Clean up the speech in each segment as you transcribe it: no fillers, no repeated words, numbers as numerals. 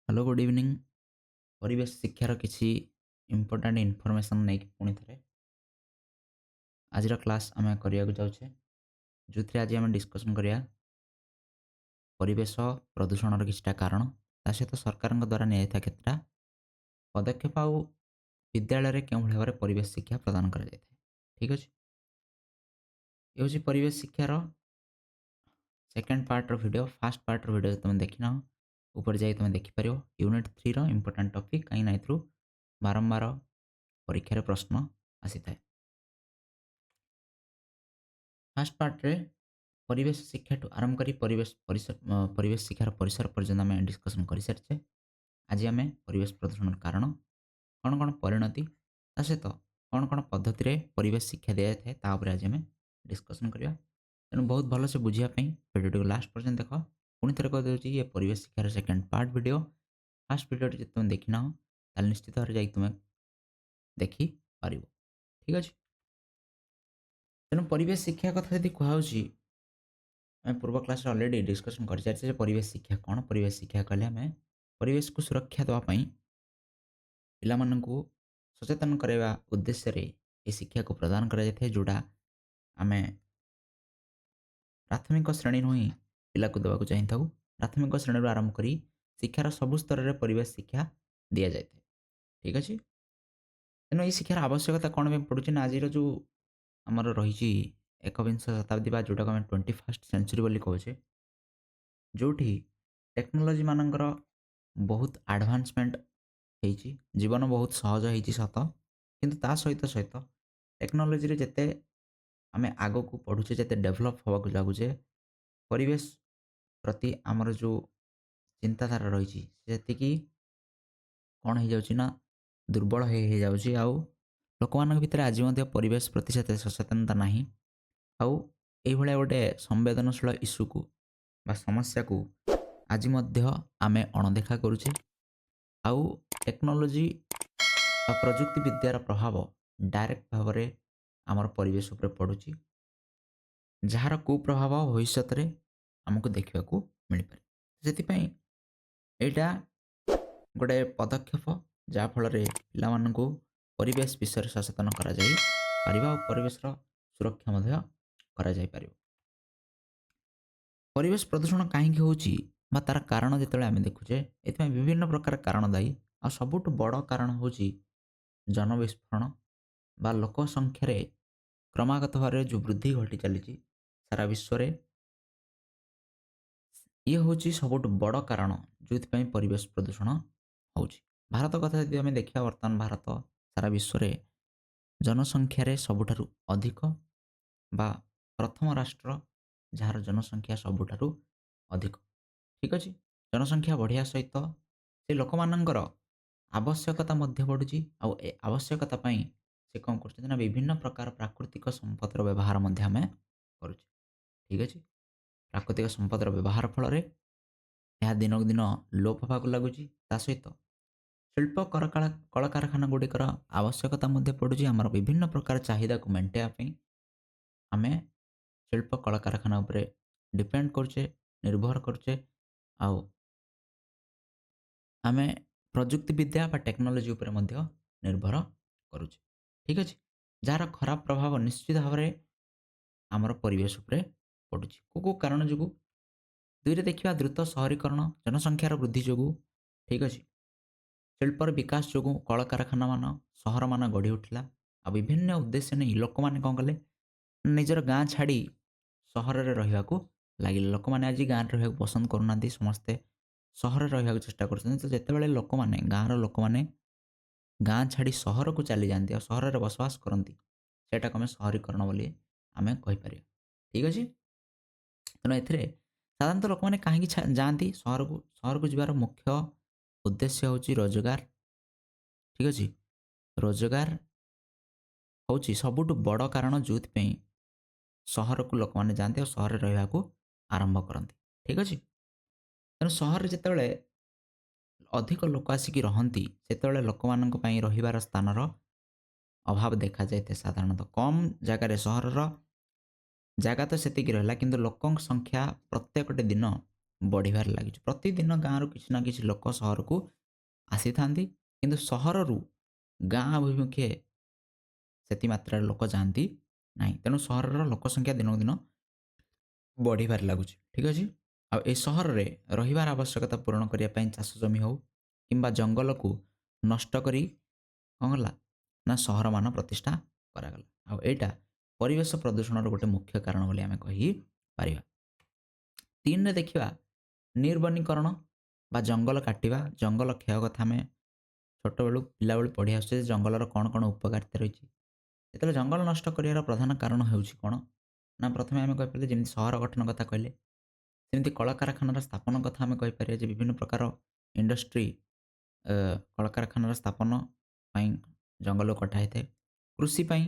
Hello good evening. परिवेश शिक्षार किसी इंपोर्टेंट इनफॉरमेशन नहीं पुणी थे आज क्लास आम करने जाऊे जो आज आम डिस्कसन करिया परिवेश प्रदूषण किछटा कारण ता सहित सरकार द्वारा निया केतटा पदक्षेप आउ विद्यालय में क्यों भाव में परिवेश शिक्षा प्रदान कर ठीक अच्छे। ये हूँ परिवेश शिक्षार सेकेंड पार्टर वीडियो फास्ट पार्टर वीडियो तुम देखना ऊपर जाए तुम देखिपर यूनिट 3 इंपोर्टेंट टॉपिक कहीं बारंबार परीक्षा प्रश्न आसी था। फास्ट पार्ट्रे परिवेश शिक्षा ठू आरंभ कर परिवेश शिक्षार परिसर पर्यटन आम डिस्कसन कर सारी। आज आम परिवेश प्रदूषण कारण कौन कौन परिणति ता सहित कौन कौन पद्धति परिवेश शिक्षा दी जाए तापर आज आम डिस्कसन करवा। तेणु बहुत भलसे बुझापी भिडियो लास्ट पर्यटन देख पुणी थे कहदे ये परिवेश शिक्षार second part video fast video जो तुम देखना हो निश्चित भाव में तुम्हें देखिपर ठीक अच्छे। तेणु परिवेश शिक्षा कथा यदि कहुच्छी आम पूर्व क्लास अलरेडी डिस्कसन कर सारी परिवेश शिक्षा कौन परिवेश शिक्षा कहले आम परिवेश को सुरक्षा देवाई पिलामानंकु सचेतन करवा उद्देश्य ये शिक्षा को प्रदान कर जोड़ा आम प्राथमिक श्रेणी ही पिला को देवाक चाहिए प्राथमिक श्रेणी आरंभ कर शिक्षार सबु स्तर में परिवेश शिक्षा दि जाए ठीक अच्छे। तेणु ये शिक्षार आवश्यकता कौन पड़ू ना आज जो आमर रही एकविंश शताब्दी जोटा को 21st सेंचुरी बोली कहे जो टेक्नोलोजी मानकर बहुत एडवांसमेंट होती जीवन बहुत सहज होती सत किंतु ता सहित सहित टेक्नोलोजी जिते आम आग को पढ़ुचे जिते डेभलप होगा लगुचे परिवेश प्रति आमर जो चिंताधारा रही जी कौन हो जाऊँ ना दुर्बल हो जाऊँ आउ लोक मान भितर आज परिवेश प्रति से सचेतनता ना आउ ये गोटे संवेदनशील इश्यू को बा समस्या को आज आम अणदेखा करुचे आउ टेक्नोलोजी प्रजुक्ति विद्यार प्रभाव डायरेक्ट भाव में आमर परिवेश उपर पड़ुची जार कुप्रभाव भविष्य में आमको देखा मिल पाए से यहाँ गोटे पदक्षेप जहाँफल पिला परिवेश विषय सचेतन कर परिवेश सुरक्षा कर परिवेश प्रदूषण कहीं होची तार कारण जो आम देखुचे ये विभिन्न प्रकार कारण दायी आ सबुठ बड़ कारण हूँ जन विस्फोरण बा लोक संख्यार क्रमागत भाव जो वृद्धि घटी चली सारा विश्व ये हूँ सबुठ बड़ कारण जो परिवेश प्रदूषण हो भारत कथा यदि आम देखा बर्तमान भारत सारा विश्व जनसंख्यार सबुठारु अधिक बा प्रथम राष्ट्र जार जनसंख्या सबुठारु अधिक ठीक अच्छे। जनसंख्या बढ़िया सहित से लोक मानकर आवश्यकता बढ़ुची आवश्यकता से कौन कर विभिन्न प्रकार प्राकृतिक संपदर व्यवहार आम कर ठीक अच्छे। प्राकृतिक संपदर व्यवहार फल यह दिनक दिन लोप होगा लगुच सहित शिल्प कलकारखाना गुड़िकर आवश्यकता पड़ुची आमर विभिन्न प्रकार चाहिदा को मेन्टेनापी आम शिल्प कलकारखाना उपरे डिपेंड करुचे निर्भर करुचे आउ आम प्रजुक्ति विद्या बा टेक्नोलोजी उपरे निर्भर करुचे ठीक अच्छे। जार खराब प्रभाव निश्चित भाव में आमर परिवेश उपरे पड़ुची को कारण जो दुईरे देखा द्रुत सहरीकरण जनसंख्यार वृद्धि जो ठीक अच्छे शिल्पर विकास जो कलकारखाना मान सहर मान गढ़ी उठला आ विभिन्न उद्देश्य नहीं लोक मैंने कौन कले निजर गाँ छाड़ी सहर में रहा लगे लोक मैंने आज गाँव रहा पसंद करूना समस्ते सहर रहा चेष्टा कर तो जिते लोक मैंने गाँव लोक मैंने गाँ छाड़ी सहर को चली जाती और सहर में बसवास करती सेटा को आम सहरीकरण बोली आम कहीपर ठीक अच्छे। तेणु ए साधारणतः लोक मैंने कहीं जाती सहर को जीवार मुख्य उद्देश्य हूँ रोजगार ठीक अच्छे। रोजगार हूँ सबुठ बड़ कारण जो सहर को लोक मैंने जाते और सहर रहा आरंभ करती ठीक अच्छे। तेणु सहर जिते अधिक लोक आसिक रहती से लोक मान रही स्थानर अभाव देखा जाए साधारणतः कम जगार सहर जगह तो से रहा कि लोक संख्या प्रत्येक दिन ବଢ଼ିବାରେ ଲାଗିଛି। ପ୍ରତିଦିନ ଗାଁରୁ କିଛି ନା କିଛି ଲୋକ ସହରକୁ ଆସିଥାନ୍ତି, କିନ୍ତୁ ସହରରୁ ଗାଁ ଅଭିମୁଖେ ସେତି ମାତ୍ରାରେ ଲୋକ ଯାଆନ୍ତି ନାହିଁ। ତେଣୁ ସହରର ଲୋକ ସଂଖ୍ୟା ଦିନକୁ ଦିନ ବଢ଼ିବାରେ ଲାଗୁଛି। ଠିକ୍ ଅଛି? ଆଉ ଏ ସହରରେ ରହିବାର ଆବଶ୍ୟକତା ପୂରଣ କରିବା ପାଇଁ ଚାଷ ଜମି ହଉ କିମ୍ବା ଜଙ୍ଗଲକୁ ନଷ୍ଟ କରି କ'ଣ ହେଲା ନା ସହରମାନ ପ୍ରତିଷ୍ଠା କରାଗଲା। ଆଉ ଏଇଟା ପରିବେଶ ପ୍ରଦୂଷଣର ଗୋଟେ ମୁଖ୍ୟ କାରଣ ବୋଲି ଆମେ କହିପାରିବା। 3ରେ ଦେଖିବା ନିର୍ବନୀକରଣ ବା ଜଙ୍ଗଲ କାଟିବା, ଜଙ୍ଗଲ କ୍ଷୟ କଥା ଆମେ ଛୋଟବେଳୁ ପିଲାବେଳୁ ପଢ଼ି ଆସୁଛେ ଯେ ଜଙ୍ଗଲର କ'ଣ କ'ଣ ଉପକାରିତା ରହିଛି। ଯେତେବେଳେ ଜଙ୍ଗଲ ନଷ୍ଟ କରିବାର ପ୍ରଧାନ କାରଣ ହେଉଛି କ'ଣ? ନା ପ୍ରଥମେ ଆମେ କହିପାରିଲେ ଯେମିତି ସହର ଗଠନ କଥା କହିଲେ, ସେମିତି କଳକାରଖାନାର ସ୍ଥାପନ କଥା ଆମେ କହିପାରିବା ଯେ ବିଭିନ୍ନ ପ୍ରକାର ଇଣ୍ଡଷ୍ଟ୍ରି କଳକାରଖାନାର ସ୍ଥାପନ ପାଇଁ ଜଙ୍ଗଲକୁ କଟା ହେଇଥାଏ। କୃଷି ପାଇଁ,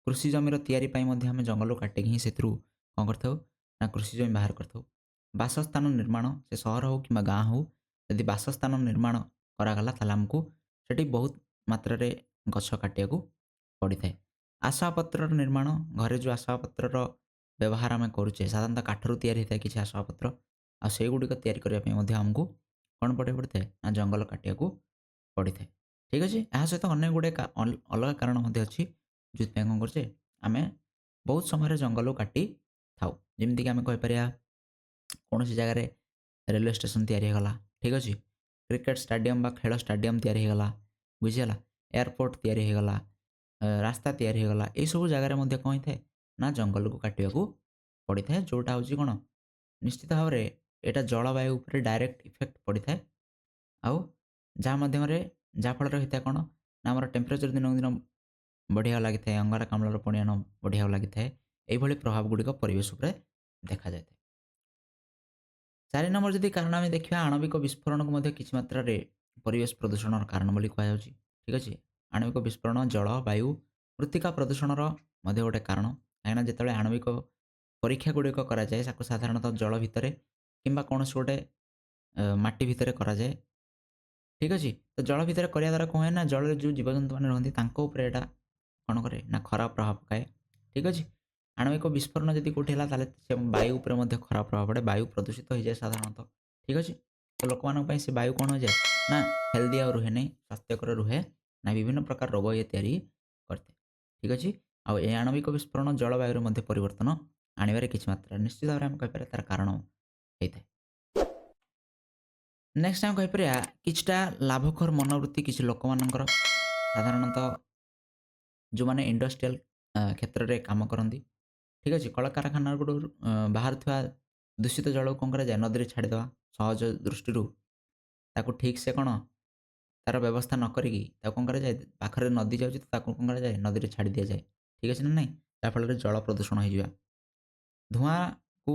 କୃଷି ଜମିର ତିଆରି ପାଇଁ ମଧ୍ୟ ଆମେ ଜଙ୍ଗଲକୁ କାଟିକି ହିଁ ସେଥିରୁ କ'ଣ କରିଥାଉ ନା କୃଷି ଜମି ବାହାର କରିଥାଉ। ବାସସ୍ଥାନ ନିର୍ମାଣ, ସେ ସହର ହେଉ କିମ୍ବା ଗାଁ ହେଉ, ଯଦି ବାସସ୍ଥାନ ନିର୍ମାଣ କରାଗଲା ତାହେଲେ ଆମକୁ ସେଠି ବହୁତ ମାତ୍ରାରେ ଗଛ କାଟିବାକୁ ପଡ଼ିଥାଏ। ଆସବାବପତ୍ରର ନିର୍ମାଣ, ଘରେ ଯେଉଁ ଆସବାବପତ୍ରର ବ୍ୟବହାର ଆମେ କରୁଛେ ସାଧାରଣତଃ କାଠରୁ ତିଆରି ହୋଇଥାଏ କିଛି ଆସବାବପତ୍ର, ଆଉ ସେଇଗୁଡ଼ିକ ତିଆରି କରିବା ପାଇଁ ମଧ୍ୟ ଆମକୁ କ'ଣ ପଡ଼ିବାକୁ ପଡ଼ିଥାଏ ନା ଜଙ୍ଗଲ କାଟିବାକୁ ପଡ଼ିଥାଏ। ଠିକ୍ ଅଛି? ଏହା ସହିତ ଅନେକ ଗୁଡ଼ିଏ ଅଲଗା କାରଣ ମଧ୍ୟ ଅଛି ଯେଉଁଥିପାଇଁ କ'ଣ କରୁଛେ ଆମେ ବହୁତ ସମୟରେ ଜଙ୍ଗଲକୁ କାଟି ଥାଉ। ଯେମିତିକି ଆମେ କହିପାରିବା କୌଣସି ଜାଗାରେ ରେଲୱେ ଷ୍ଟେସନ୍ ତିଆରି ହେଇଗଲା। ଠିକ୍ ଅଛି? କ୍ରିକେଟ୍ ଷ୍ଟାଡିୟମ୍ ବା ଖେଳ ଷ୍ଟାଡିୟମ୍ ତିଆରି ହେଇଗଲା। ବୁଝିହେଲା? ଏୟାରପୋର୍ଟ ତିଆରି ହେଇଗଲା, ରାସ୍ତା ତିଆରି ହେଇଗଲା। ଏଇସବୁ ଜାଗାରେ ମଧ୍ୟ କ'ଣ ହେଇଥାଏ ନା ଜଙ୍ଗଲକୁ କାଟିବାକୁ ପଡ଼ିଥାଏ। ଯେଉଁଟା ହେଉଛି କ'ଣ ନିଶ୍ଚିତ ଭାବରେ ଏଇଟା ଜଳବାୟୁ ଉପରେ ଡାଇରେକ୍ଟ ଇଫେକ୍ଟ ପଡ଼ିଥାଏ। ଆଉ ଯାହା ମାଧ୍ୟମରେ ଯାହାଫଳରେ ହୋଇଥାଏ କ'ଣ ନା ଆମର ଟେମ୍ପରେଚର ଦିନକୁ ଦିନ ବଢ଼ିବାକୁ ଲାଗିଥାଏ, ଅଙ୍ଗାରକାମ୍ଳର ପରିମାଣ ବଢ଼ିବାକୁ ଲାଗିଥାଏ। ଏଇଭଳି ପ୍ରଭାବ ଗୁଡ଼ିକ ପରିବେଶ ଉପରେ ଦେଖାଯାଇଥାଏ। 4 ନମ୍ବର ଯଦି କାରଣ ଆମେ ଦେଖିବା ଆଣବିକ ବିସ୍ଫୋରଣକୁ ମଧ୍ୟ କିଛି ମାତ୍ରାରେ ପରିବେଶ ପ୍ରଦୂଷଣର କାରଣ ବୋଲି କୁହାଯାଉଛି। ଠିକ୍ ଅଛି? ଆଣବିକ ବିସ୍ଫୋରଣ ଜଳ, ବାୟୁ, ମୃତ୍ତିକା ପ୍ରଦୂଷଣର ମଧ୍ୟ ଗୋଟେ କାରଣ। କାହିଁକିନା ଯେତେବେଳେ ଆଣବିକ ପରୀକ୍ଷା ଗୁଡ଼ିକ କରାଯାଏ ତାକୁ ସାଧାରଣତଃ ଜଳ ଭିତରେ କିମ୍ବା କୌଣସି ଗୋଟେ ମାଟି ଭିତରେ କରାଯାଏ। ଠିକ୍ ଅଛି? ତ ଜଳ ଭିତରେ କରିବା ଦ୍ୱାରା କ'ଣ ହୁଏ ନା ଜଳରେ ଯେଉଁ ଜୀବଜନ୍ତୁମାନେ ରହନ୍ତି ତାଙ୍କ ଉପରେ ଏଇଟା କ'ଣ କରେ ନା ଖରାପ ପ୍ରଭାବ ପକାଏ। ଠିକ୍ ଅଛି? ଆଣବିକ ବିସ୍ଫୋରଣ ଯଦି କେଉଁଠି ହେଲା ତାହେଲେ ସେ ବାୟୁ ଉପରେ ମଧ୍ୟ ଖରାପ ପ୍ରଭାବ ପଡ଼େ। ବାୟୁ ପ୍ରଦୂଷିତ ହୋଇଯାଏ ସାଧାରଣତଃ। ଠିକ୍ ଅଛି? ତ ଲୋକମାନଙ୍କ ପାଇଁ ସେ ବାୟୁ କ'ଣ ହୋଇଯାଏ ନା ହେଲ୍ଦି ଆଉ ରୁହେ ନାହିଁ, ସ୍ୱାସ୍ଥ୍ୟକର ରୁହେ ନା ବିଭିନ୍ନ ପ୍ରକାର ରୋଗ ଇଏ ତିଆରି କରିଥାଏ। ଠିକ୍ ଅଛି? ଆଉ ଏ ଆଣବିକ ବିସ୍ଫୋରଣ ଜଳବାୟୁରେ ମଧ୍ୟ ପରିବର୍ତ୍ତନ ଆଣିବାରେ କିଛି ମାତ୍ରାରେ ନିଶ୍ଚିତ ଭାବରେ ଆମେ କହିପାରିବା ତା'ର କାରଣ ହେଇଥାଏ। ନେକ୍ସଟ ଆମେ କହିପାରିବା କିଛିଟା ଲାଭଖୋର ମନୋବୃତ୍ତି କିଛି ଲୋକମାନଙ୍କର ସାଧାରଣତଃ ଯେଉଁମାନେ ଇଣ୍ଡଷ୍ଟ୍ରିଆଲ କ୍ଷେତ୍ରରେ କାମ କରନ୍ତି। ଠିକ୍ ଅଛି? କଳକାରଖାନାଗୁଡ଼ିକୁ ବାହାରୁଥିବା ଦୂଷିତ ଜଳକୁ କ'ଣ କରାଯାଏ ନଦୀରେ ଛାଡ଼ିଦେବା ସହଜ ଦୃଷ୍ଟିରୁ ତାକୁ ଠିକ୍ସେ କ'ଣ ତା'ର ବ୍ୟବସ୍ଥା ନ କରିକି ତାକୁ କ'ଣ କରାଯାଏ ପାଖରେ ନଦୀ ଯାଉଛି ତ ତାକୁ କ'ଣ କରାଯାଏ ନଦୀରେ ଛାଡ଼ି ଦିଆଯାଏ। ଠିକ୍ ଅଛି ନା ନାହିଁ? ଯାହାଫଳରେ ଜଳ ପ୍ରଦୂଷଣ ହେଇଯିବା। ଧୂଆଁକୁ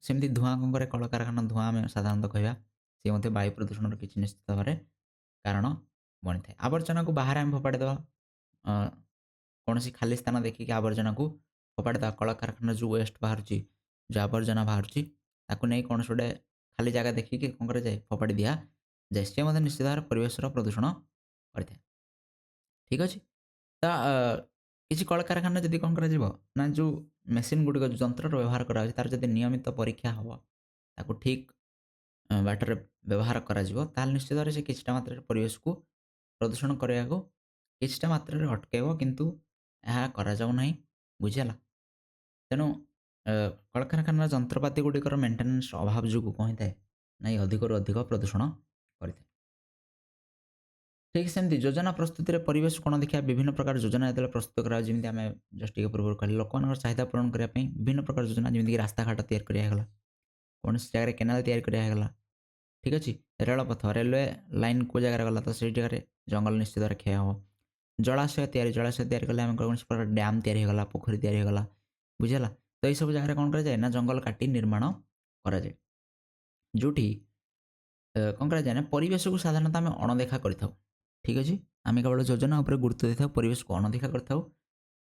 ସେମିତି ଧୂଆଁ କ'ଣ କରେ କଳକାରଖାନା ଧୂଆଁ ଆମେ ସାଧାରଣତଃ କହିବା ସେ ମଧ୍ୟ ବାୟୁ ପ୍ରଦୂଷଣର କିଛି ନିଶ୍ଚିତ ଭାବରେ କାରଣ ବନିଥାଏ। ଆବର୍ଜନାକୁ ବାହାରେ ଆମେ ଫୋପାଡ଼ି ଦେବା। କୌଣସି ଖାଲି ସ୍ଥାନ ଦେଖିକି ଆବର୍ଜନାକୁ ଫୋପାଡ଼ି ଦେବା। କଳକାରଖାନାର ଯେଉଁ ୱେଷ୍ଟ ବାହାରୁଛି, ଯେଉଁ ଆବର୍ଜନା ବାହାରୁଛି ତାକୁ ନେଇ କୌଣସି ଗୋଟେ ଖାଲି ଜାଗା ଦେଖିକି କ'ଣ କରାଯାଏ ଫୋପାଡ଼ି ଦିଆଯାଏ। ସେ ମଧ୍ୟ ନିଶ୍ଚିତ ଭାବରେ ପରିବେଶର ପ୍ରଦୂଷଣ କରିଥାଏ। ଠିକ୍ ଅଛି? ତ କିଛି କଳକାରଖାନା ଯଦି କ'ଣ କରାଯିବ ନା ଯେଉଁ ମେସିନ୍ ଗୁଡ଼ିକ ଯେଉଁ ଯନ୍ତ୍ରର ବ୍ୟବହାର କରାଯାଉଛି ତାର ଯଦି ନିୟମିତ ପରୀକ୍ଷା ହେବ, ତାକୁ ଠିକ୍ ବାଟରେ ବ୍ୟବହାର କରାଯିବ ତାହେଲେ ନିଶ୍ଚିତ ଭାବରେ ସେ କିଛିଟା ମାତ୍ରାରେ ପରିବେଶକୁ ପ୍ରଦୂଷଣ କରିବାକୁ କିଛିଟା ମାତ୍ରାରେ ଅଟକାଇବ, କିନ୍ତୁ ଏହା କରାଯାଉ ନାହିଁ। ବୁଝିହେଲା? ତେଣୁ କଳକାରଖାନାର ଯନ୍ତ୍ରପାତି ଗୁଡ଼ିକର ମେଣ୍ଟେନାନ୍ସ ଅଭାବ ଯୋଗୁଁ କ'ଣ ହୋଇଥାଏ ନା ଅଧିକରୁ ଅଧିକ ପ୍ରଦୂଷଣ କରିଥାଏ। ଠିକ୍ ସେମିତି ଯୋଜନା ପ୍ରସ୍ତୁତିରେ ପରିବେଶ କ'ଣ ଦେଖିବା ବିଭିନ୍ନ ପ୍ରକାର ଯୋଜନା ଯେତେବେଳେ ପ୍ରସ୍ତୁତ କରାଯାଉଛି ଯେମିତି ଆମେ ଜଷ୍ଟ ଟିକେ ପୂର୍ବରୁ କହିଲେ ଲୋକମାନଙ୍କର ଚାହିଦା ପୂରଣ କରିବା ପାଇଁ ବିଭିନ୍ନ ପ୍ରକାର ଯୋଜନା ଯେମିତିକି ରାସ୍ତାଘାଟ ତିଆରି କରିବା ହେଇଗଲା, କୌଣସି ଜାଗାରେ କେନାଲ ତିଆରି କରିବା ହେଇଗଲା। ଠିକ୍ ଅଛି? ରେଳପଥ ରେଲୱେ ଲାଇନ୍ କେଉଁ ଜାଗାରେ ଗଲା ତ ସେଇ ଜାଗାରେ ଜଙ୍ଗଲ ନିଶ୍ଚିତ ଭାବରେ କ୍ଷୟ ହେବ। ଜଳାଶୟ ତିଆରି କଲେ ଆମେ କୌଣସି ପ୍ରକାର ଡ୍ୟାମ୍ ତିଆରି ହେଇଗଲା, ପୋଖରୀ ତିଆରି ହେଇଗଲା। ବୁଝିହେଲା? ତ ଏଇସବୁ ଜାଗାରେ କ'ଣ କରାଯାଏ ନା ଜଙ୍ଗଲ କାଟି ନିର୍ମାଣ କରାଯାଏ। ଯେଉଁଠି କ'ଣ କରାଯାଏ ନା ପରିବେଶକୁ ସାଧାରଣତଃ ଆମେ ଅଣଦେଖା କରିଥାଉ। ଠିକ୍ ଅଛି? ଆମେ କେବଳ ଯୋଜନା ଉପରେ ଗୁରୁତ୍ୱ ଦେଇଥାଉ, ପରିବେଶକୁ ଅଣଦେଖା କରିଥାଉ।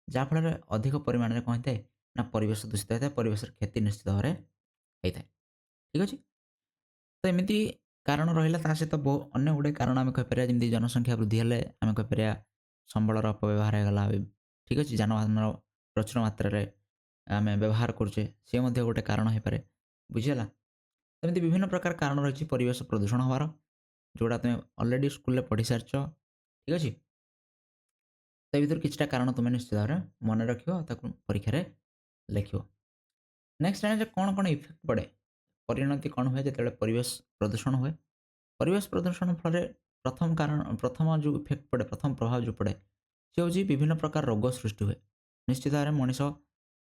ଯାହାଫଳରେ ଅଧିକ ପରିମାଣରେ କ'ଣ ହୋଇଥାଏ ନା ପରିବେଶ ଦୂଷିତ ହୋଇଥାଏ, ପରିବେଶର କ୍ଷତି ନିଶ୍ଚିତ ଭାବରେ ହେଇଥାଏ। ଠିକ୍ ଅଛି? ତ ଏମିତି କାରଣ ରହିଲା ତା ସହିତ ଅନ୍ୟ ଗୁଡ଼ିଏ କାରଣ ଆମେ କହିପାରିବା ଯେମିତି ଜନସଂଖ୍ୟା ବୃଦ୍ଧି ହେଲେ ଆମେ କହିପାରିବା ସମ୍ବଳର ଅପବ୍ୟବହାର ହେଇଗଲା। ଠିକ୍ ଅଛି? ଯାନବାହନର ପ୍ରଚୁର ମାତ୍ରାରେ ଆମେ ବ୍ୟବହାର କରୁଛେ ସେ ମଧ୍ୟ ଗୋଟେ କାରଣ ହେଇପାରେ। ବୁଝିହେଲା? ସେମିତି ବିଭିନ୍ନ ପ୍ରକାର କାରଣ ରହିଛି ପରିବେଶ ପ୍ରଦୂଷଣ ହେବାର, ଯେଉଁଟା ତୁମେ ଅଲରେଡ଼ି ସ୍କୁଲରେ ପଢ଼ି ସାରିଛ। ଠିକ୍ ଅଛି? ତା ଭିତରୁ କିଛିଟା କାରଣ ତୁମେ ନିଶ୍ଚିତ ଭାବରେ ମନେ ରଖିବ ଆଉ ତାକୁ ପରୀକ୍ଷାରେ ଲେଖିବ। ନେକ୍ସଟ ଜାଣିଛ କ'ଣ କ'ଣ ଇଫେକ୍ଟ ପଡ଼େ, ପରିଣତି କ'ଣ ହୁଏ ଯେତେବେଳେ ପରିବେଶ ପ୍ରଦୂଷଣ ହୁଏ। ପରିବେଶ ପ୍ରଦୂଷଣ ଫଳରେ ପ୍ରଥମ ଯେଉଁ ଇଫେକ୍ଟ ପଡ଼େ, ପ୍ରଥମ ପ୍ରଭାବ ଯେଉଁ ପଡ଼େ, ସେ ହେଉଛି ବିଭିନ୍ନ ପ୍ରକାର ରୋଗ ସୃଷ୍ଟି ହୁଏ। ନିଶ୍ଚିତ ଭାବରେ ମଣିଷ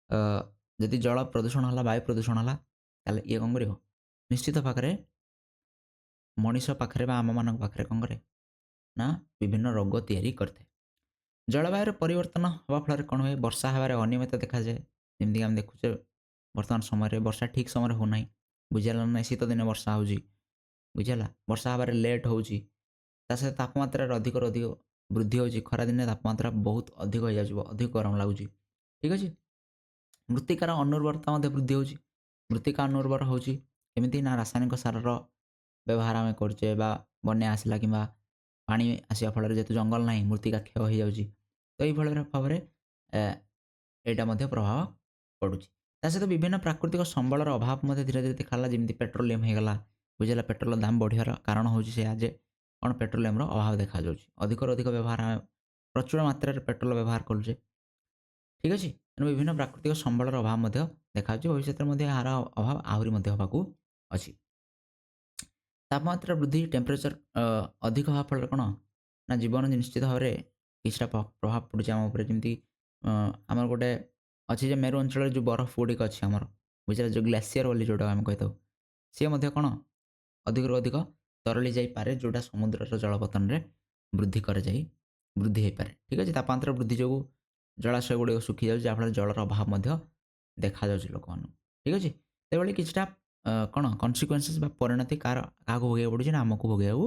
ଅ, ଯଦି ଜଳ ପ୍ରଦୂଷଣ ହେଲା, ବାୟୁ ପ୍ରଦୂଷଣ ହେଲା, ତାହେଲେ ଇଏ କ'ଣ କରିବ, ନିଶ୍ଚିତ ପାଖରେ ମଣିଷ ପାଖରେ ବା ଆମମାନଙ୍କ ପାଖରେ କ'ଣ କରେ ନା ବିଭିନ୍ନ ରୋଗ ତିଆରି କରିଥାଏ। ଜଳବାୟୁର ପରିବର୍ତ୍ତନ ହେବା ଫଳରେ କ'ଣ ହୁଏ, ବର୍ଷା ହେବାରେ ଅନିୟମିତ ଦେଖାଯାଏ। ଯେମିତିକି ଆମେ ଦେଖୁଛେ ବର୍ତ୍ତମାନ ସମୟରେ ବର୍ଷା ଠିକ୍ ସମୟରେ ହେଉନାହିଁ, ବୁଝିହେଲା ନା ନାହିଁ। ଶୀତ ଦିନେ ବର୍ଷା ହେଉଛି, ବୁଝିହେଲା, ବର୍ଷା ହେବାରେ ଲେଟ୍ ହେଉଛି। ତା ସହିତ ତାପମାତ୍ରାରେ ଅଧିକରୁ ଅଧିକ ବୃଦ୍ଧି ହେଉଛି। ଖରାଦିନେ ତାପମାତ୍ରା ବହୁତ ଅଧିକ ହେଇଯାଉଛି, ଅଧିକ ଗରମ ଲାଗୁଛି। ଠିକ୍ ଅଛି। ମୃତ୍ତିକାର ଅନୁର୍ବରତା ମଧ୍ୟ ବୃଦ୍ଧି ହେଉଛି। ମୃତ୍ତିକା ଅନୁର୍ବର ହେଉଛି କେମିତି ନା ରାସାୟନିକ ସାରର ବ୍ୟବହାର ଆମେ କରୁଛେ, ବା ବନ୍ୟା ଆସିଲା କିମ୍ବା ପାଣି ଆସିବା ଫଳରେ ଯେହେତୁ ଜଙ୍ଗଲ ନାହିଁ, ମୃତ୍ତିକା କ୍ଷୟ ହୋଇଯାଉଛି। ତ ଏଇଭଳି ଭାବରେ ଏଇଟା ମଧ୍ୟ ପ୍ରଭାବ ପଡ଼ୁଛି। ତା ସହିତ ବିଭିନ୍ନ ପ୍ରାକୃତିକ ସମ୍ବଳର ଅଭାବ ମଧ୍ୟ ଧୀରେ ଧୀରେ ଦେଖାଗଲା, ଯେମିତି ପେଟ୍ରୋଲିୟମ ହେଇଗଲା, ବୁଝିଲା। ପେଟ୍ରୋଲର ଦାମ ବଢ଼ିବାର କାରଣ ହେଉଛି ସେୟା ଯେ କ'ଣ, ପେଟ୍ରୋଲିୟମର ଅଭାବ ଦେଖାଯାଉଛି। ଅଧିକରୁ ଅଧିକ ବ୍ୟବହାର, ଆମେ ପ୍ରଚୁର ମାତ୍ରାରେ ପେଟ୍ରୋଲ ବ୍ୟବହାର କରୁଛେ। ଠିକ୍ ଅଛି। ତେଣୁ ବିଭିନ୍ନ ପ୍ରାକୃତିକ ସମ୍ବଳର ଅଭାବ ମଧ୍ୟ ଦେଖାଯାଉଛି। ଭବିଷ୍ୟତରେ ମଧ୍ୟ ଏହାର ଅଭାବ ଆହୁରି ମଧ୍ୟ ହେବାକୁ ଅଛି। ତାପମାତ୍ରା ବୃଦ୍ଧି, ଟେମ୍ପରେଚର ଅଧିକ ହେବା ଫଳରେ କ'ଣ ନା ଜୀବନ ନିଶ୍ଚିତ ଭାବରେ କିଛିଟା ପ୍ରଭାବ ପଡ଼ୁଛି ଆମ ଉପରେ। ଯେମିତି ଆମର ଗୋଟେ ଅଛି ଯେ ମେରୁ ଅଞ୍ଚଳରେ ଯେଉଁ ବରଫ ଗୁଡ଼ିକ ଅଛି ଆମର, ବୁଝିଲା, ଯେଉଁ ଗ୍ଲାସିୟର ବୋଲି ଯେଉଁଟା ଆମେ କହିଥାଉ, ସିଏ ମଧ୍ୟ କ'ଣ ଅଧିକରୁ ଅଧିକ ତରଳି ଯାଇପାରେ, ଯେଉଁଟା ସମୁଦ୍ରର ଜଳପତନରେ ବୃଦ୍ଧି ହୋଇପାରେ। ଠିକ୍ ଅଛି। ତାପମାତ୍ରା ବୃଦ୍ଧି ଯୋଗୁଁ ଜଳାଶୟ ଗୁଡ଼ିକ ଶୁଖିଯାଉଛି, ଯାହାଫଳରେ ଜଳର ଅଭାବ ମଧ୍ୟ ଦେଖାଯାଉଛି ଲୋକମାନଙ୍କୁ। ଠିକ୍ ଅଛି। ସେଭଳି କିଛିଟା କ'ଣ କନସିକ୍ୱେନ୍ସେସ୍ ବା ପରିଣତି କାହାକୁ ଭୋଗିବାକୁ ପଡ଼ୁଛି ନା ଆମକୁ ଭୋଗିବାକୁ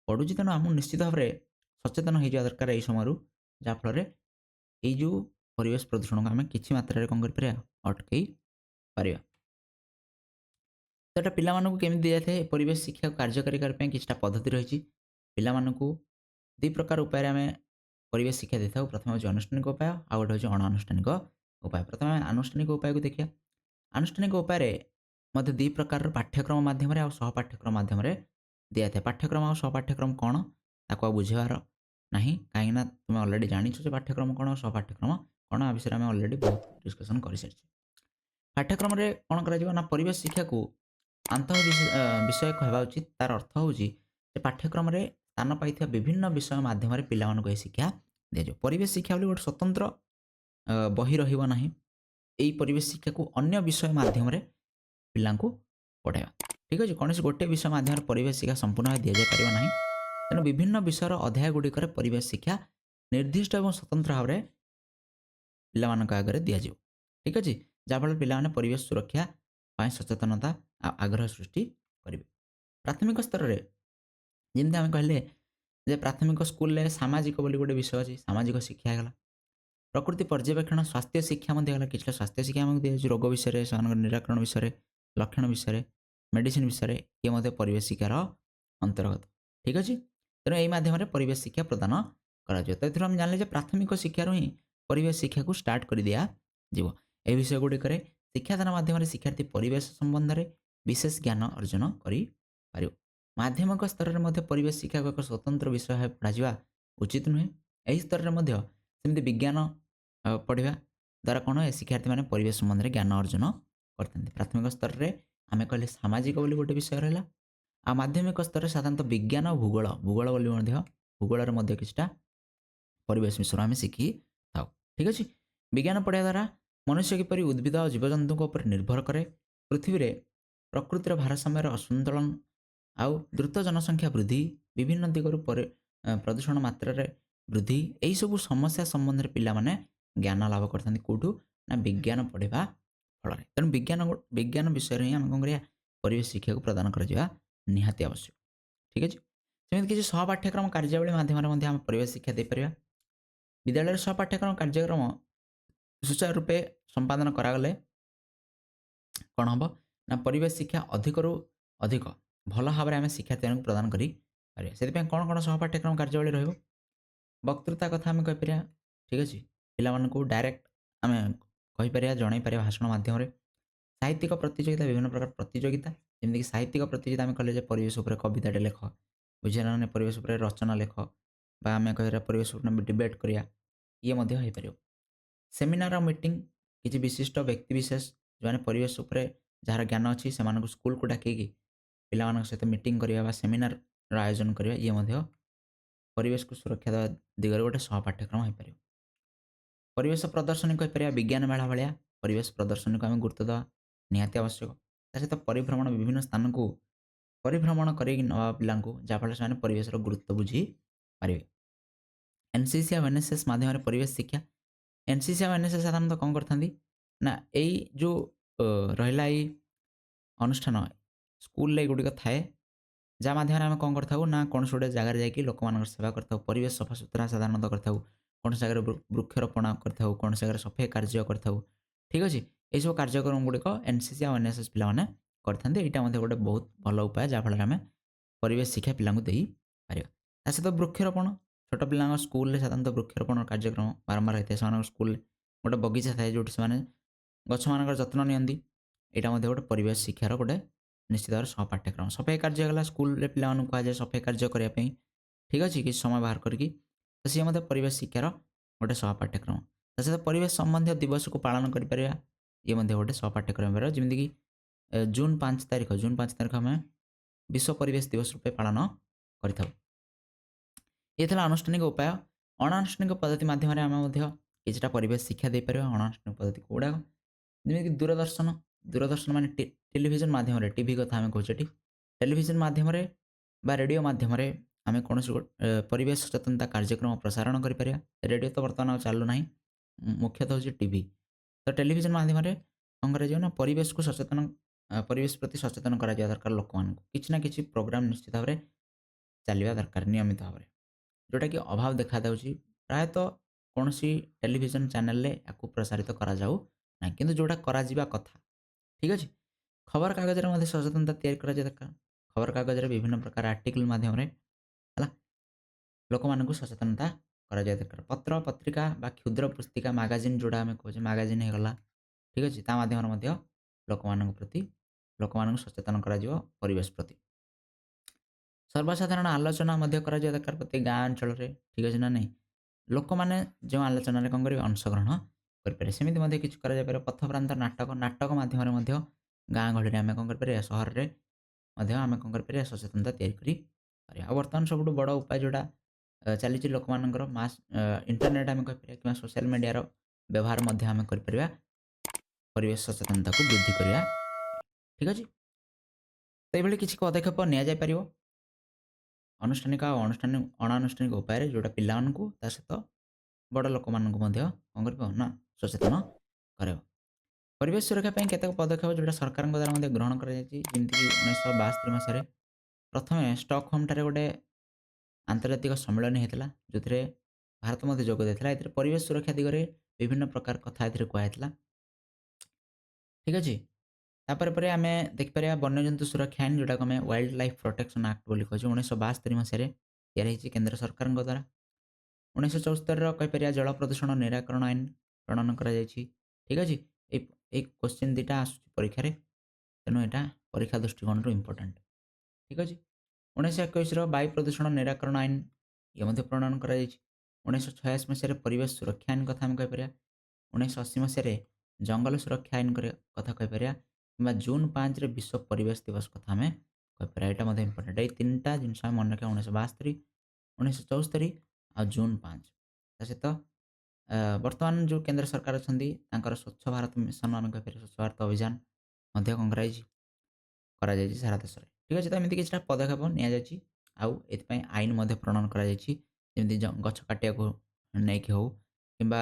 ପଡ଼ୁଛି। ତେଣୁ ଆମକୁ ନିଶ୍ଚିତ ଭାବରେ ସଚେତନ ହୋଇଯିବା ଦରକାର ଏହି ସମୟରୁ, ଯାହାଫଳରେ ଏଇ ଯେଉଁ ପରିବେଶ ପ୍ରଦୂଷଣକୁ ଆମେ କିଛି ମାତ୍ରାରେ କ'ଣ କରିପାରିବା, ଅଟକାଇ ପାରିବା। ତ ଏଇଟା ପିଲାମାନଙ୍କୁ କେମିତି ଦିଆଯାଇଥାଏ, ପରିବେଶ ଶିକ୍ଷାକୁ କାର୍ଯ୍ୟକାରୀ କରିବା ପାଇଁ କିଛିଟା ପଦ୍ଧତି ରହିଛି। ପିଲାମାନଙ୍କୁ ଦୁଇ ପ୍ରକାର ଉପାୟରେ ଆମେ ପରିବେଶ ଶିକ୍ଷା ଦେଇଥାଉ। ପ୍ରଥମେ ହେଉଛି ଆନୁଷ୍ଠାନିକ ଉପାୟ, ଆଉ ଗୋଟେ ହେଉଛି ଅଣଆନୁଷ୍ଠାନିକ ଉପାୟ। ପ୍ରଥମେ ଆନୁଷ୍ଠାନିକ ଉପାୟକୁ ଦେଖିବା। ଆନୁଷ୍ଠାନିକ ଉପାୟରେ ମଧ୍ୟ ଦୁଇ ପ୍ରକାରର ପାଠ୍ୟକ୍ରମ ମାଧ୍ୟମରେ ଆଉ ସହପାଠ୍ୟକ୍ରମ ମାଧ୍ୟମରେ ଦିଆଯାଇଥାଏ। ପାଠ୍ୟକ୍ରମ ଆଉ ସହପାଠ୍ୟକ୍ରମ କ'ଣ, ତାକୁ ଆଉ ବୁଝିବାର ନାହିଁ, କାହିଁକିନା ତୁମେ ଅଲରେଡ଼ି ଜାଣିଛ ଯେ ପାଠ୍ୟକ୍ରମ କ'ଣ ଆଉ ସହପାଠ୍ୟକ୍ରମ କ'ଣ। ଆ ବିଷୟରେ ଆମେ ଅଲରେଡ଼ି ବହୁତ ଡିସ୍କସନ୍ କରିସାରିଛେ। ପାଠ୍ୟକ୍ରମରେ କ'ଣ କରାଯିବ ନା ପରିବେଶ ଶିକ୍ଷାକୁ ବିଷୟକ ହେବା ଉଚିତ। ତାର ଅର୍ଥ ହେଉଛି ଯେ ପାଠ୍ୟକ୍ରମରେ ସ୍ଥାନ ପାଇଥିବା ବିଭିନ୍ନ ବିଷୟ ମାଧ୍ୟମରେ ପିଲାମାନଙ୍କୁ ଏହି ଶିକ୍ଷା ଦିଆଯିବ। ପରିବେଶ ଶିକ୍ଷା ବୋଲି ଗୋଟେ ସ୍ୱତନ୍ତ୍ର ବହି ରହିବ ନାହିଁ। ଏହି ପରିବେଶ ଶିକ୍ଷାକୁ ଅନ୍ୟ ବିଷୟ ମାଧ୍ୟମରେ ପିଲାଙ୍କୁ ପଢ଼ାଇବା। ଠିକ୍ ଅଛି। କୌଣସି ଗୋଟେ ବିଷୟ ମାଧ୍ୟମରେ ପରିବେଶ ଶିକ୍ଷା ସମ୍ପୂର୍ଣ୍ଣ ଭାବେ ଦିଆଯାଇପାରିବ ନାହିଁ। ତେଣୁ ବିଭିନ୍ନ ବିଷୟର ଅଧ୍ୟାୟ ଗୁଡ଼ିକରେ ପରିବେଶ ଶିକ୍ଷା ନିର୍ଦ୍ଦିଷ୍ଟ ଏବଂ ସ୍ୱତନ୍ତ୍ର ଭାବରେ ପିଲାମାନଙ୍କ ଆଗରେ ଦିଆଯିବ। ଠିକ୍ ଅଛି। ଯାହାଫଳରେ ପିଲାମାନେ ପରିବେଶ ସୁରକ୍ଷା ପାଇଁ ସଚେତନତା ଆଗ୍ରହ ସୃଷ୍ଟି କରିବେ। ପ୍ରାଥମିକ ସ୍ତରରେ ଯେମିତି ଆମେ କହିଲେ ଯେ ପ୍ରାଥମିକ ସ୍କୁଲରେ ସାମାଜିକ ବୋଲି ଗୋଟେ ବିଷୟ ଅଛି, ସାମାଜିକ ଶିକ୍ଷା ହେଇଗଲା। ପ୍ରକୃତି ପର୍ଯ୍ୟବେକ୍ଷଣ, ସ୍ୱାସ୍ଥ୍ୟ ଶିକ୍ଷା ମଧ୍ୟ ହେଇଗଲା। କିଛିଟା ସ୍ୱାସ୍ଥ୍ୟ ଶିକ୍ଷା ଆମକୁ ଦିଆଯାଉଛି, ରୋଗ ବିଷୟରେ, ସେମାନଙ୍କର ନିରାକରଣ ବିଷୟରେ, ଲକ୍ଷଣ ବିଷୟରେ, ମେଡ଼ିସିନ ବିଷୟରେ। ଇଏ ମଧ୍ୟ ପରିବେଶ ଶିକ୍ଷାର ଅନ୍ତର୍ଗତ। ଠିକ୍ ଅଛି। ତେଣୁ ଏହି ମାଧ୍ୟମରେ ପରିବେଶ ଶିକ୍ଷା ପ୍ରଦାନ କରାଯିବ। ତ ଏଥିରୁ ଆମେ ଜାଣିଲେ ଯେ ପ୍ରାଥମିକ ଶିକ୍ଷାରୁ ହିଁ ପରିବେଶ ଶିକ୍ଷାକୁ ଷ୍ଟାର୍ଟ କରି ଦିଆଯିବ। ଏହି ବିଷୟ ଗୁଡ଼ିକରେ ଶିକ୍ଷାଦାନ ମାଧ୍ୟମରେ ଶିକ୍ଷାର୍ଥୀ ପରିବେଶ ସମ୍ବନ୍ଧରେ ବିଶେଷ ଜ୍ଞାନ ଅର୍ଜନ କରିପାରିବ। ମାଧ୍ୟମିକ ସ୍ତରରେ ମଧ୍ୟ ପରିବେଶ ଶିକ୍ଷାକୁ ଏକ ସ୍ୱତନ୍ତ୍ର ବିଷୟ ଭାବେ ପଢ଼ାଯିବା ଉଚିତ ନୁହେଁ। ଏହି ସ୍ତରରେ ମଧ୍ୟ ସେମିତି ବିଜ୍ଞାନ ପଢ଼ିବା ଦ୍ୱାରା କ'ଣ ହୁଏ, ଶିକ୍ଷାର୍ଥୀମାନେ ପରିବେଶ ସମ୍ବନ୍ଧରେ ଜ୍ଞାନ ଅର୍ଜନ କରିଥାନ୍ତି। ପ୍ରାଥମିକ ସ୍ତରରେ ଆମେ କହିଲେ ସାମାଜିକ ବୋଲି ଗୋଟେ ବିଷୟ ରହିଲା। ଆଉ ମାଧ୍ୟମିକ ସ୍ତରରେ ସାଧାରଣତଃ ବିଜ୍ଞାନ ଓ ଭୂଗୋଳ ବୋଲି ମଧ୍ୟ, ଭୂଗୋଳରେ ମଧ୍ୟ କିଛିଟା ପରିବେଶ ବିଷୟରେ ଆମେ ଶିଖିଥାଉ। ଠିକ୍ ଅଛି। ବିଜ୍ଞାନ ପଢ଼ିବା ଦ୍ୱାରା ମନୁଷ୍ୟ କିପରି ଉଦ୍ଭିଦ ଓ ଜୀବଜନ୍ତୁଙ୍କ ଉପରେ ନିର୍ଭର କରେ, ପୃଥିବୀରେ ପ୍ରକୃତିର ଭାରସାମ୍ୟର ଅସନ୍ତୁଳନ ଆଉ ଦ୍ରୁତ ଜନସଂଖ୍ୟା ବୃଦ୍ଧି, ବିଭିନ୍ନ ଦିଗରୁ ପ୍ରଦୂଷଣ ମାତ୍ରାରେ ବୃଦ୍ଧି, ଏହିସବୁ ସମସ୍ୟା ସମ୍ବନ୍ଧରେ ପିଲାମାନେ ଜ୍ଞାନ ଲାଭ କରିଥାନ୍ତି। କେଉଁଠୁ ନା ବିଜ୍ଞାନ ପଢ଼ିବା ଫଳରେ। ତେଣୁ ବିଜ୍ଞାନ ବିଷୟରେ ହିଁ ଆମେ କ'ଣ କରିବା, ପରିବେଶ ଶିକ୍ଷାକୁ ପ୍ରଦାନ କରାଯିବା ନିହାତି ଆବଶ୍ୟକ। ଠିକ୍ ଅଛି। ସେମିତି କିଛି ସହପାଠ୍ୟକ୍ରମ କାର୍ଯ୍ୟାବଳୀ ମାଧ୍ୟମରେ ମଧ୍ୟ ଆମେ ପରିବେଶ ଶିକ୍ଷା ଦେଇପାରିବା। ବିଦ୍ୟାଳୟରେ ସହପାଠ୍ୟକ୍ରମ କାର୍ଯ୍ୟକ୍ରମ ସୁଚାରୁ ରୂପେ ସମ୍ପାଦନ କରାଗଲେ କ'ଣ ହେବ ନା ପରିବେଶ ଶିକ୍ଷା ଅଧିକରୁ ଅଧିକ ଭଲ ଭାବରେ ଆମେ ଶିକ୍ଷାର୍ଥୀମାନଙ୍କୁ ପ୍ରଦାନ କରିପାରିବା। ସେଥିପାଇଁ କ'ଣ କ'ଣ ସହପାଠ୍ୟକ୍ରମ କାର୍ଯ୍ୟାବଳୀ ରହିବ, ବକ୍ତୃତା କଥା ଆମେ କହିପାରିବା। ଠିକ୍ ଅଛି। ପିଲାମାନଙ୍କୁ ଡାଇରେକ୍ଟ ଆମେ କହିପାରିବା, ଜଣାଇ ପାରିବା ଭାଷଣ ମାଧ୍ୟମରେ। ସାହିତ୍ୟିକ ପ୍ରତିଯୋଗିତା, ବିଭିନ୍ନ ପ୍ରକାର ପ୍ରତିଯୋଗିତା, ଯେମିତିକି ସାହିତ୍ୟିକ ପ୍ରତିଯୋଗିତା ଆମେ କହିଲେ ଯେ ପରିବେଶ ଉପରେ କବିତାଟେ ଲେଖ, ବୁଝିହେଲା ନା ନାହିଁ? ପରିବେଶ ଉପରେ ରଚନା ଲେଖ ବା ଆମେ କହିବା ପରିବେଶ ଉପରେ ଆମେ ଡିବେଟ୍ କରିବା, ଇଏ ମଧ୍ୟ ହେଇପାରିବ। ସେମିନାର ଆଉ ମିଟିଂ କିଛି ବିଶିଷ୍ଟ ବ୍ୟକ୍ତିବିଶେଷ ଯେଉଁମାନେ ପରିବେଶ ଉପରେ ଯାହାର ଜ୍ଞାନ ଅଛି ସେମାନଙ୍କୁ ସ୍କୁଲକୁ ଡାକିକି ପିଲାମାନଙ୍କ ସହିତ ମିଟିଂ କରିବା ବା ସେମିନାରର ଆୟୋଜନ କରିବା ଇଏ ମଧ୍ୟ ପରିବେଶକୁ ସୁରକ୍ଷା ଦେବା ଦିଗରେ ଗୋଟେ ସହପାଠ୍ୟକ୍ରମ ହୋଇପାରିବ। ପରିବେଶ ପ୍ରଦର୍ଶନୀ କହିପାରିବା ବିଜ୍ଞାନ ମେଳା ଭଳିଆ ପରିବେଶ ପ୍ରଦର୍ଶନୀକୁ ଆମେ ଗୁରୁତ୍ୱ ଦେବା ନିହାତି ଆବଶ୍ୟକ। ତା ସହିତ ପରିଭ୍ରମଣ ବିଭିନ୍ନ ସ୍ଥାନକୁ ପରିଭ୍ରମଣ କରିକି ନେବା ପିଲାଙ୍କୁ ଯାହାଫଳରେ ସେମାନେ ପରିବେଶର ଗୁରୁତ୍ୱ ବୁଝି ପାରିବେ। ଏନସିସି ଆଉ ଏନ୍ଏସ୍ଏସ୍ ମାଧ୍ୟମରେ ପରିବେଶ ଶିକ୍ଷା। ଏନସିସି ଆଉ ଏନ୍ଏସ୍ଏସ୍ ସାଧାରଣତଃ କ'ଣ କରିଥାନ୍ତି ନା ଏଇ ଯେଉଁ ରହିଲା ଏଇ ଅନୁଷ୍ଠାନ ସ୍କୁଲରେ ଏଗୁଡ଼ିକ ଥାଏ ଯାହା ମାଧ୍ୟମରେ ଆମେ କ'ଣ କରିଥାଉ ନା କୌଣସି ଗୋଟେ ଜାଗାରେ ଯାଇକି ଲୋକମାନଙ୍କର ସେବା କରିଥାଉ, ପରିବେଶ ସଫାସୁତୁରା ସାଧାରଣତଃ କରିଥାଉ, କୌଣସି ଜାଗାରେ ବୃକ୍ଷରୋପଣ କରିଥାଉ, କୌଣସି ଜାଗାରେ ସଫେଇ କାର୍ଯ୍ୟ କରିଥାଉ। ଠିକ୍ ଅଛି? ଏହିସବୁ କାର୍ଯ୍ୟକ୍ରମ ଗୁଡ଼ିକ ଏନସିସି ଆଉ ଏନ୍ଏସ୍ଏସ୍ ପିଲାମାନେ କରିଥାନ୍ତି। ଏଇଟା ମଧ୍ୟ ଗୋଟେ ବହୁତ ଭଲ ଉପାୟ ଯାହାଫଳରେ ଆମେ ପରିବେଶ ଶିକ୍ଷା ପିଲାଙ୍କୁ ଦେଇପାରିବା। ତା ସହିତ ବୃକ୍ଷରୋପଣ ଛୋଟ ପିଲାଙ୍କ ସ୍କୁଲରେ ସାଧାରଣତଃ ବୃକ୍ଷରୋପଣ କାର୍ଯ୍ୟକ୍ରମ ବାରମ୍ବାର ହୋଇଥାଏ। ସେମାନଙ୍କ ସ୍କୁଲରେ ଗୋଟେ ବଗିଚା ଥାଏ ଯେଉଁଠି ସେମାନେ ଗଛମାନଙ୍କର ଯତ୍ନ ନିଅନ୍ତି। ଏଇଟା ମଧ୍ୟ ଗୋଟେ ପରିବେଶ ଶିକ୍ଷାର ଗୋଟେ ନିଶ୍ଚିତ ଭାବରେ ସହପାଠ୍ୟକ୍ରମ। ସଫେଇ କାର୍ଯ୍ୟ ହେଲା ସ୍କୁଲରେ ପିଲାମାନଙ୍କୁ କୁହାଯାଏ ସଫେଇ କାର୍ଯ୍ୟ କରିବା ପାଇଁ। ଠିକ୍ ଅଛି? କିଛି ସମୟ ବାହାର କରିକି। ତ ସିଏ ମଧ୍ୟ ପରିବେଶ ଶିକ୍ଷାର ଗୋଟେ ସହପାଠ୍ୟକ୍ରମ। ତା ସହିତ ପରିବେଶ ସମ୍ବନ୍ଧୀୟ ଦିବସକୁ ପାଳନ କରିପାରିବା। ଇଏ ମଧ୍ୟ ଗୋଟେ ସହପାଠ୍ୟକ୍ରମ ହେଇପାରିବ। ଯେମିତିକି ଜୁନ୍ 5 ତାରିଖ ଆମେ ବିଶ୍ୱ ପରିବେଶ ଦିବସ ରୂପେ ପାଳନ କରିଥାଉ। ଇଏ ଥିଲା ଆନୁଷ୍ଠାନିକ ଉପାୟ। ଅଣାନୁଷ୍ଠାନିକ ପଦ୍ଧତି ମାଧ୍ୟମରେ ଆମେ ମଧ୍ୟ କିଛିଟା ପରିବେଶ ଶିକ୍ଷା ଦେଇପାରିବା। ଅଣାନୁଷ୍ଠାନିକ ପଦ୍ଧତି କୋଉଗୁଡ଼ାକ? ଯେମିତିକି ଦୂରଦର୍ଶନ। ଦୂରଦର୍ଶନ ମାନେ ଟେଲିଭିଜନ ମାଧ୍ୟମରେ ଟିଭି କଥା ଆମେ କହୁଛେ ଏଠି। ଟେଲିଭିଜନ ମାଧ୍ୟମରେ ବା ରେଡ଼ିଓ ମାଧ୍ୟମରେ ଆମେ କୌଣସି ପରିବେଶ ସଚେତନତା କାର୍ଯ୍ୟକ୍ରମ ପ୍ରସାରଣ କରିପାରିବା। ରେଡ଼ିଓ ତ ବର୍ତ୍ତମାନ ଆଉ ଚାଲୁନାହିଁ। ମୁଖ୍ୟତଃ ହେଉଛି ଟିଭି। ତ ଟେଲିଭିଜନ ମାଧ୍ୟମରେ କ'ଣ କରାଯିବ ନା ପରିବେଶକୁ ସଚେତନ ପରିବେଶ ପ୍ରତି ସଚେତନ କରାଯିବା ଦରକାର ଲୋକମାନଙ୍କୁ। କିଛି ନା କିଛି ପ୍ରୋଗ୍ରାମ ନିଶ୍ଚିତ ଭାବରେ ଚାଲିବା ଦରକାର ନିୟମିତ ଭାବରେ। ଯେଉଁଟାକି ଅଭାବ ଦେଖାଯାଉଛି ପ୍ରାୟତଃ କୌଣସି ଟେଲିଭିଜନ ଚ୍ୟାନେଲରେ ୟାକୁ ପ୍ରସାରିତ କରାଯାଉ ନାହିଁ। କିନ୍ତୁ ଯେଉଁଟା କରାଯିବା କଥା। ଠିକ୍ ଅଛି? ଖବରକାଗଜରେ ମଧ୍ୟ ସଚେତନତା ତିଆରି କରାଯିବା ଦରକାର। ଖବରକାଗଜରେ ବିଭିନ୍ନ ପ୍ରକାର ଆର୍ଟିକଲ ମାଧ୍ୟମରେ ହେଲା ଲୋକମାନଙ୍କୁ ସଚେତନତା କରାଯିବା ଦରକାର। ପତ୍ର ପତ୍ରିକା ବା କ୍ଷୁଦ୍ର ପୁସ୍ତିକା ମାଗାଜିନ୍ ଯେଉଁଟା ଆମେ କହୁଛେ ମାଗାଜିନ୍ ହେଇଗଲା। ଠିକ୍ ଅଛି? ତା ମାଧ୍ୟମରେ ମଧ୍ୟ ଲୋକମାନଙ୍କୁ ସଚେତନ କରାଯିବ ପରିବେଶ ପ୍ରତି। ସର୍ବସାଧାରଣ ଆଲୋଚନା ମଧ୍ୟ କରାଯିବା ଦରକାର ପ୍ରତି ଗାଁ ଅଞ୍ଚଳରେ। ଠିକ୍ ଅଛି ନା ନାହିଁ? ଲୋକମାନେ ଯେଉଁ ଆଲୋଚନାରେ କ'ଣ କରିବେ ଅଂଶଗ୍ରହଣ କରିପାରିବେ। ସେମିତି ମଧ୍ୟ କିଛି କରାଯାଇପାରିବ। ପଥପ୍ରାନ୍ତ ନାଟକ। ନାଟକ ମାଧ୍ୟମରେ ମଧ୍ୟ ଗାଁ ଗହଳିରେ ଆମେ କ'ଣ କରିପାରିବା ସହରରେ ମଧ୍ୟ ଆମେ କ'ଣ କରିପାରିବା ସଚେତନତା ତିଆରି କରିପାରିବା। ଆଉ ବର୍ତ୍ତମାନ ସବୁଠୁ ବଡ଼ ଉପାୟ ଯେଉଁଟା ଚାଲିଛି ଲୋକମାନଙ୍କର ଇଣ୍ଟରନେଟ୍ ଆମେ କହିପାରିବା କିମ୍ବା ସୋସିଆଲ ମିଡ଼ିଆର ବ୍ୟବହାର ମଧ୍ୟ ଆମେ କରିପାରିବା ପରିବେଶ ସଚେତନତାକୁ ବୃଦ୍ଧି କରିବା। ଠିକ୍ ଅଛି? ତ ଏଇଭଳି କିଛି ପଦକ୍ଷେପ ନିଆଯାଇପାରିବ ଆନୁଷ୍ଠାନିକ ଆଉ ଅଣାନୁଷ୍ଠାନିକ ଉପାୟରେ ଯେଉଁଟା ପିଲାମାନଙ୍କୁ ତା ସହିତ ବଡ଼ ଲୋକମାନଙ୍କୁ ମଧ୍ୟ କ'ଣ କରିବ ନା ସଚେତନ କରାଇବ। ପରିବେଶ ସୁରକ୍ଷା ପାଇଁ କେତେକ ପଦକ୍ଷେପ ଯେଉଁଟା ସରକାରଙ୍କ ଦ୍ୱାରା ମଧ୍ୟ ଗ୍ରହଣ କରାଯାଇଛି। ଯେମିତିକି 1972 ମସିହାରେ ପ୍ରଥମେ ଷ୍ଟକହୋମଠାରେ ଗୋଟେ ଆନ୍ତର୍ଜାତିକ ସମ୍ମିଳନୀ ହେଇଥିଲା ଯେଉଁଥିରେ ଭାରତ ମଧ୍ୟ ଯୋଗ ଦେଇଥିଲା। ଏଥିରେ ପରିବେଶ ସୁରକ୍ଷା ଦିଗରେ ବିଭିନ୍ନ ପ୍ରକାର କଥା ଏଥିରେ କୁହାଯାଇଥିଲା। ଠିକ୍ ଅଛି? ତାପରେ ଆମେ ଦେଖିପାରିବା ବନ୍ୟଜନ୍ତୁ ସୁରକ୍ଷା ଆଇନ ଯେଉଁଟାକୁ ଆମେ ୱାଇଲ୍ଡ ଲାଇଫ୍ ପ୍ରୋଟେକ୍ସନ୍ ଆକ୍ଟ ବୋଲି କହୁଛୁ 1972 ମସିହାରେ ତିଆରି ହେଇଛି କେନ୍ଦ୍ର ସରକାରଙ୍କ ଦ୍ୱାରା। 1974ର କହିପାରିବା ଜଳ ପ୍ରଦୂଷଣ ନିରାକରଣ ଆଇନ ପ୍ରଣୟନ କରାଯାଇଛି। ଠିକ୍ ଅଛି? ଏଇ କ୍ୱେଶ୍ଚିନ୍ ଦୁଇଟା ଆସୁଛି ପରୀକ୍ଷାରେ। ତେଣୁ ଏଇଟା ପରୀକ୍ଷା ଦୃଷ୍ଟିକୋଣରୁ ଇମ୍ପୋର୍ଟାଣ୍ଟ। ଠିକ୍ ଅଛି? 1921ର ବାୟୁ ପ୍ରଦୂଷଣ ନିରାକରଣ ଆଇନ ଇଏ ମଧ୍ୟ ପ୍ରଣୟନ କରାଯାଇଛି। 1986 ମସିହାରେ ପରିବେଶ ସୁରକ୍ଷା ଆଇନ କଥା ଆମେ କହିପାରିବା। 1980 ମସିହାରେ ଜଙ୍ଗଲ ସୁରକ୍ଷା ଆଇନ କଥା କହିପାରିବା କିମ୍ବା ଜୁନ୍ 5ରେ ବିଶ୍ୱ ପରିବେଶ ଦିବସ କଥା ଆମେ କହିପାରିବା। ଏଇଟା ମଧ୍ୟ ଇମ୍ପୋର୍ଟାଣ୍ଟ। ଏଇ ତିନିଟା ଜିନିଷ ଆମେ ମନେ ରଖିବା 1972, 1974 ଆଉ ଜୁନ୍ 5। ତା ସହିତ ବର୍ତ୍ତମାନ ଯେଉଁ କେନ୍ଦ୍ର ସରକାର ଅଛନ୍ତି ତାଙ୍କର ସ୍ୱଚ୍ଛ ଭାରତ ମିଶନ ଆମେ କହିପାରିବା ସ୍ୱଚ୍ଛ ଭାରତ ଅଭିଯାନ ମଧ୍ୟ କ'ଣ କରାଯାଇଛି ସାରା ଦେଶରେ। ଠିକ୍ ଅଛି? ତ ଏମିତି କିଛିଟା ପଦକ୍ଷେପ ନିଆଯାଇଛି। ଆଉ ଏଥିପାଇଁ ଆଇନ ମଧ୍ୟ ପ୍ରଣୟନ କରାଯାଇଛି। ଯେମିତି ଗଛ କାଟିବାକୁ ନେଇକି ହେଉ କିମ୍ବା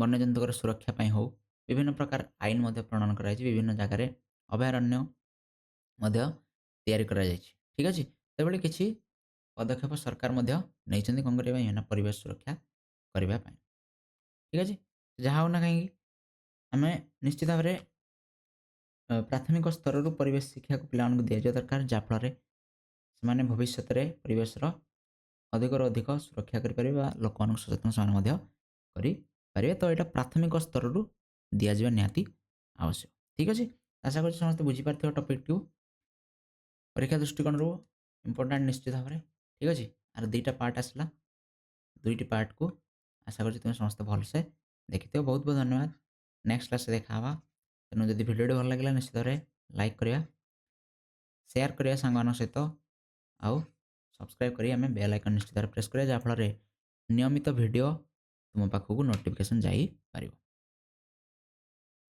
ବନ୍ୟଜନ୍ତୁଙ୍କର ସୁରକ୍ଷା ପାଇଁ ହେଉ ବିଭିନ୍ନ ପ୍ରକାର ଆଇନ ମଧ୍ୟ ପ୍ରଣୟନ କରାଯାଇଛି। ବିଭିନ୍ନ ଜାଗାରେ ଅଭୟାରଣ୍ୟ ମଧ୍ୟ ତିଆରି କରାଯାଇଛି। ଠିକ୍ ଅଛି? ସେଭଳି କିଛି ପଦକ୍ଷେପ ସରକାର ମଧ୍ୟ ନେଇଛନ୍ତି କ'ଣ କରିବା ପାଇଁ ନା ପରିବେଶ ସୁରକ୍ଷା କରିବା ପାଇଁ। ଠିକ୍ ଅଛି? ଯାହା ହେଉ ନା କାହିଁକି ଆମେ ନିଶ୍ଚିତ ଭାବରେ ପ୍ରାଥମିକ ସ୍ତରରୁ ପରିବେଶ ଶିକ୍ଷାକୁ ପିଲାମାନଙ୍କୁ ଦିଆଯିବା ଦରକାର ଯାହାଫଳରେ ସେମାନେ ଭବିଷ୍ୟତରେ ପରିବେଶର ଅଧିକରୁ ଅଧିକ ସୁରକ୍ଷା କରିପାରିବେ ବା ଲୋକମାନଙ୍କୁ ସଚେତନ ସେମାନେ ମଧ୍ୟ କରିପାରିବେ। ତ ଏଇଟା ପ୍ରାଥମିକ ସ୍ତରରୁ ଦିଆଯିବା ନିହାତି ଆବଶ୍ୟକ। ଠିକ୍ ଅଛି? आशा करुच्ची समस्ते बुझीपार टपिक टू परीक्षा दृष्टिकोण इम्पोर्टाट निश्चित भाव में ठीक अच्छे आर दुईटा पार्ट आसला दुईटी पार्ट को आशा करुच्ची तुम समस्त भलसे देखिथ बहुत बहुत धन्यवाद नेक्स्ट क्लास देखा तेणु जब भिडियो भल लगे निश्चित भाव लाइक करवा सेयार करवा सांग सहित आउ सब्सक्राइब करी आम बेल आइकन निश्चित भाव प्रेस करा जहाँफल नियमित वीडियो तुम पाखक नोटिफिकेशन जाई पारिबो।